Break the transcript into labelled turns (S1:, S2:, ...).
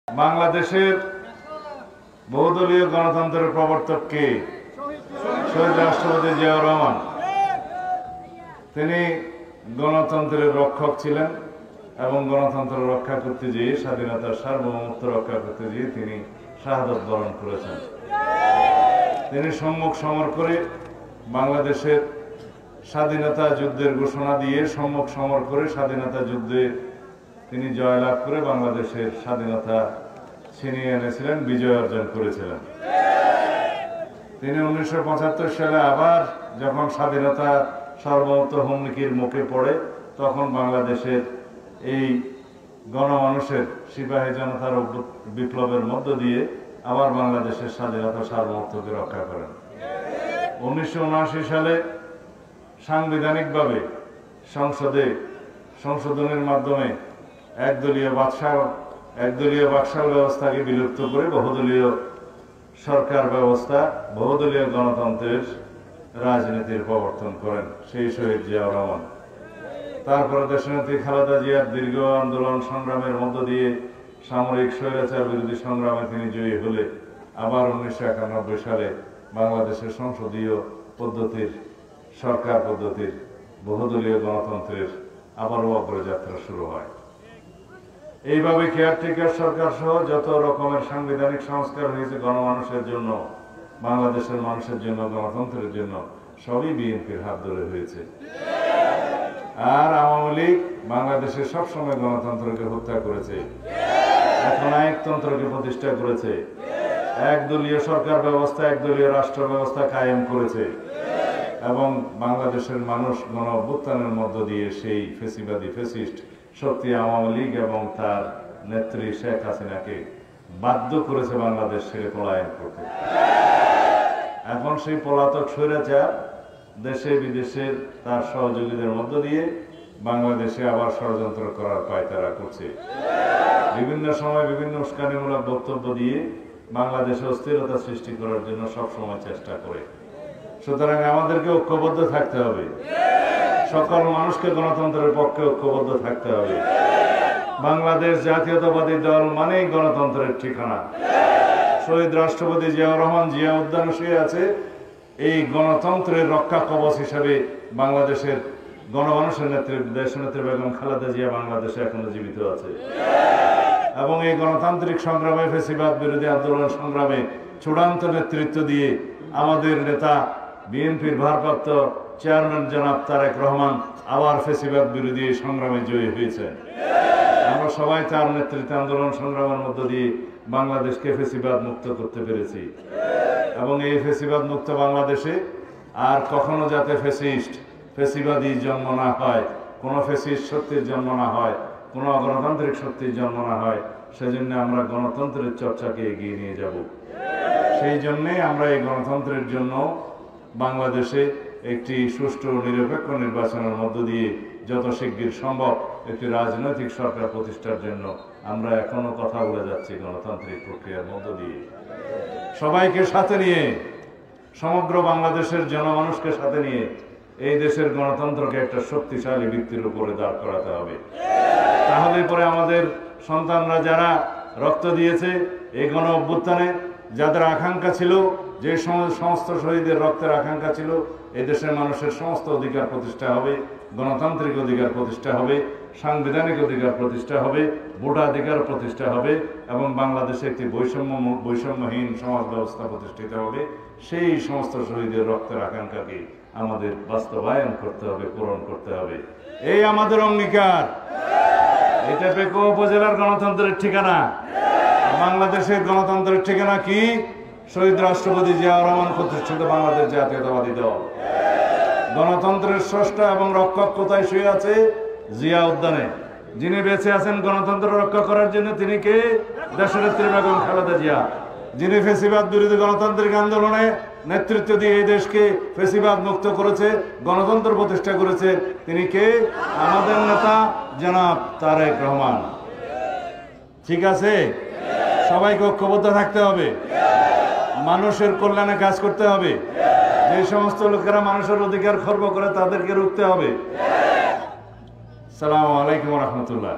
S1: বাংলাদেশের বহুদলীয় গণতন্ত্রের প্রবর্তক কে? শহীদ রাষ্ট্রপতি জিয়াউর রহমান। তিনি গণতন্ত্রের রক্ষক ছিলেন এবং গণতন্ত্র রক্ষা করতে গিয়ে, স্বাধীনতার সার্বভৌমত্ব রক্ষা করতে গিয়ে তিনি শাহাদত বরণ করেছেন। তিনি সম্মুখ সমর করে বাংলাদেশের স্বাধীনতা যুদ্ধের ঘোষণা দিয়ে সম্মুখ সমর করে স্বাধীনতা যুদ্ধে তিনি জয়লাভ করে বাংলাদেশের স্বাধীনতা ছিনিয়ে এনেছিলেন, বিজয় অর্জন করেছিলেন। তিনি 1975 সালে আবার যখন স্বাধীনতা সার্বভৌমত্ব হুমকির মুখে পড়ে, তখন বাংলাদেশের এই গণমানুষের সিপাহী জনতার বিপ্লবের মধ্য দিয়ে আবার বাংলাদেশের স্বাধীনতা সার্বভৌমত্বকে রক্ষা করেন। 1979 সালে সাংবিধানিকভাবে সংসদে সংশোধনের মাধ্যমে একদলীয় বাকশাল ব্যবস্থাকে বিলুপ্ত করে বহুদলীয় সরকার ব্যবস্থা, বহুদলীয় গণতন্ত্রের রাজনীতির প্রবর্তন করেন সেই শহীদ জিয়াউর রহমান। তারপরে দেশনেত্রী খালেদা জিয়ার দীর্ঘ আন্দোলন সংগ্রামের মধ্য দিয়ে সামরিক স্বৈরাচার বিরোধী সংগ্রামে তিনি জয়ী হলে আবার 1991 সালে বাংলাদেশের সংসদীয় পদ্ধতির, সরকার পদ্ধতির, বহুদলীয় গণতন্ত্রের আবারও অগ্রযাত্রা শুরু হয়। এইভাবে কেয়ারটেকার সরকার সহ যত রকমের সাংবিধানিক সংস্কার হয়েছে গণমানুষের জন্য, বাংলাদেশের মানুষের জন্য, গণতন্ত্রের জন্য, সবই বিএনপির হাত ধরে হয়েছে। আর আওয়ামী লীগ বাংলাদেশে সবসময় গণতন্ত্রকে হত্যা করেছে, এখন একতন্ত্রকে প্রতিষ্ঠা করেছে, একদলীয় সরকার ব্যবস্থা, একদলীয় রাষ্ট্র ব্যবস্থা কায়েম করেছে এবং বাংলাদেশের মানুষ গণ অভ্যুত্থানের মধ্য দিয়ে সেই ফেসিবাদী ফেসিস্ট শক্তি আওয়ামী লীগ এবং তার নেত্রী শেখ হাসিনাকে বাধ্য করেছে বাংলাদেশ ছেড়ে পলায়ন করতে। এখন সেই পলাতক স্বৈরাচার দেশে বিদেশের তার সহযোগীদের মধ্য দিয়ে বাংলাদেশে আবার ষড়যন্ত্র করার পায়তারা করছে। বিভিন্ন সময় বিভিন্ন উস্কানিমূলক বক্তব্য দিয়ে বাংলাদেশে অস্থিরতা সৃষ্টি করার জন্য সবসময় চেষ্টা করে। সুতরাং আমাদেরকে ঐক্যবদ্ধ থাকতে হবে, সকল মানুষকে গণতন্ত্রের পক্ষে ঐক্যবদ্ধ থাকতে হবে। বাংলাদেশ জাতীয়তাবাদী দল মানেই গণতন্ত্রের ঠিকানা। শহীদ রাষ্ট্রপতি জিয়াউর রহমান জিয়া উদ্যানে শুয়ে আছে, এই গণতন্ত্রের রক্ষা কবচ হিসাবে বাংলাদেশের গণমানুষের নেত্রী দেশনেত্রী বেগম খালেদা জিয়া বাংলাদেশে এখনো জীবিত আছে এবং এই গণতান্ত্রিক সংগ্রামে, ফেসিবাদ বিরোধী আন্দোলন সংগ্রামে চূড়ান্ত নেতৃত্ব দিয়ে আমাদের নেতা বিএনপির ভারপ্রাপ্ত চেয়ারম্যান জনাব তারেক রহমান আবার ফেসিবাদ বিরোধী সংগ্রামে জয়ী হয়েছে। আমরা সবাই তার নেতৃত্বে আন্দোলন সংগ্রামের মধ্য দিয়ে বাংলাদেশকে ফেসিবাদ মুক্ত করতে পেরেছি এবং এই ফেসিবাদ মুক্ত বাংলাদেশে আর কখনো যাতে ফেসিবাদী জন্ম না হয়, কোনো ফেসিস্ট শক্তির জন্ম না হয়, কোনো গণতান্ত্রিক শক্তির জন্ম না হয়, সেজন্য আমরা গণতন্ত্রের চর্চাকে এগিয়ে নিয়ে যাব। সেই জন্যে আমরা এই গণতন্ত্রের জন্য বাংলাদেশে একটি সুষ্ঠু নিরপেক্ষ নির্বাচনের মধ্য দিয়ে যত শিগগির সম্ভব একটি রাজনৈতিক সরকার প্রতিষ্ঠার জন্য আমরা এখনো কথা বলে যাচ্ছি। গণতান্ত্রিক প্রক্রিয়ার মধ্য দিয়ে সবাইকে সাথে নিয়ে, সমগ্র বাংলাদেশের জনমানুষকে সাথে নিয়ে এই দেশের গণতন্ত্রকে একটা শক্তিশালী ভিত্তির উপরে দাঁড় করাতে হবে। তাহলে পরে আমাদের সন্তানরা যারা রক্ত দিয়েছে এই গণ অভ্যুত্থানে, যাদের আকাঙ্ক্ষা ছিল, যে সমস্ত শহীদের রক্তের আকাঙ্ক্ষা ছিল, এই দেশের মানুষের সমস্ত অধিকার প্রতিষ্ঠা হবে, গণতান্ত্রিক অধিকার প্রতিষ্ঠা হবে, সাংবিধানিক অধিকার প্রতিষ্ঠা হবে, ভোটাধিকার প্রতিষ্ঠা হবে এবং বাংলাদেশে একটি বৈষম্যহীন সমাজ ব্যবস্থা প্রতিষ্ঠিত হবে। সেই সমস্ত শহীদের রক্তের আকাঙ্ক্ষাকে আমাদের বাস্তবায়ন করতে হবে, পূরণ করতে হবে। এই আমাদের অঙ্গীকার। এটা পেকো উপজেলার গণতন্ত্রের ঠিকানা। বাংলাদেশের গণতন্ত্রের ঠিকানা কি? শহীদ রাষ্ট্রপতি জিয়াউর রহমান প্রতিষ্ঠিত বাংলাদেশ জাতীয়তাবাদী দল। গণতন্ত্রের স্রষ্টা এবং রক্ষক কোথায় শুয়ে আছে? জিয়া উদ্যানে। যিনি বেঁচে আছেন গণতন্ত্র রক্ষা করার জন্য, তিনি কে? দেশনেত্রী বেগম খালেদা জিয়া। যিনি ফেসিবাদ বিরোধী গণতান্ত্রিক আন্দোলনে নেতৃত্ব দিয়ে এই দেশকে ফেসিবাদ মুক্ত করেছে, গণতন্ত্র প্রতিষ্ঠা করেছে, তিনি কে? আমাদের নেতা জনাব তারেক রহমান। ঠিক আছে, সবাইকে ঐক্যবদ্ধ থাকতে হবে, মানুষের কল্যাণে কাজ করতে হবে। যে সমস্ত লোকেরা মানুষের অধিকার খর্ব করে তাদেরকে রুখতে হবে। আসসালামু আলাইকুম ওয়া রাহমাতুল্লাহ।